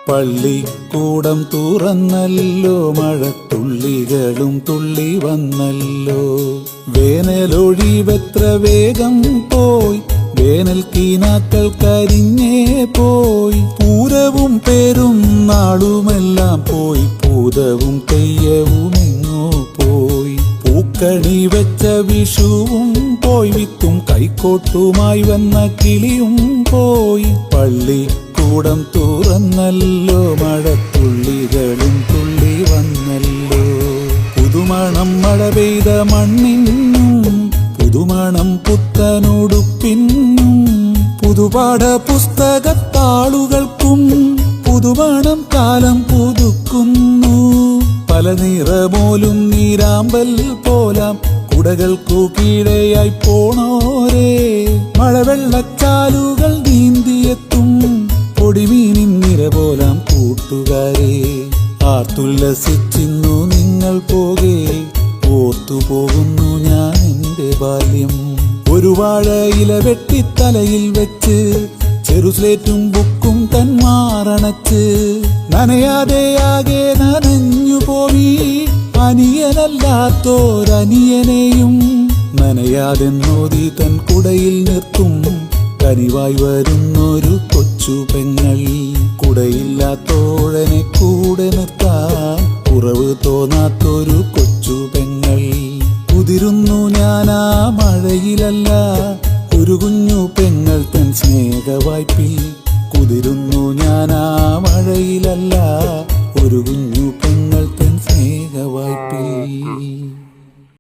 പള്ളിക്കൂടം തുറന്നല്ലോ, മഴത്തുള്ളികളും തുള്ളി വന്നല്ലോ. വേനലൊഴിവെത്ര വേഗം പോയി, വേനൽ കീനാക്കൾ കരിഞ്ഞേ പോയി. പൂരവും പേരും നാളുമെല്ലാം പോയി, പൂതവും തെയ്യവുമെങ്ങോ പോയി. പൂക്കണി വെച്ച വിഷുവും പോയി, വിത്തും കൈക്കോട്ടുമായി വന്ന കിളിയും പോയി. പള്ളിക്കൂടം തുറന്നല്ലോ, മഴത്തുള്ളികളും തുള്ളി വന്നല്ലോ. പുതുമണം മഴ പെയ്ത മണ്ണിനും, പുതുമണം പുത്തനുടുപ്പിനും, പുതുപാഠ പുസ്തകത്താളുകൾക്കും പുതുമണം കാലം പുതുക്കുന്നു. പല നിറമോലും നീരാമ്പൽ പോലാം കുടകൾക്കു കീഴെയായി പോണോരേ. മഴവെള്ളച്ചാലുകൾ നീന്തിയെത്തും പൊടിമീനിൻ നിര പോലാം കൂട്ടുകാരെ. ആർത്തുല്ലസിച്ചിന്നു നിങ്ങൾ പോകെ, ഓർത്തുപോകുന്നു ഞാൻ എന്റെ ബാല്യം. ഒരു വാഴയില വെട്ടിത്തലയിൽ വെച്ച്, ചെറുസ്ലേറ്റും ബുക്കും തന്മാറണച്ച്, നനയാതെയാകെ നനഞ്ഞു പോയി അനിയനല്ലാത്തോരനിയനെയും. നനയാതെന്നോതി തൻ കുടയിൽ നിർത്തും കനിവായി വരുന്നൊരു കൊച്ചു പെങ്ങൾ. കുടയില്ലാത്തോഴനെ കൂടെ നിർത്താൻ കുറവ് തോന്നാത്തൊരു കൊച്ചു പെങ്ങൾ. കുതിരുന്നു ഞാനാ മഴയിലല്ല, ഒരു കുഞ്ഞു പെങ്ങൾ തൻ സ്നേഹവായ്പിൽ. കുതിരുന്നു ഞാനാ മഴയിലല്ല, ഒരു കുഞ്ഞു പെങ്ങൾ തൻ സ്നേഹവായ്പിൽ.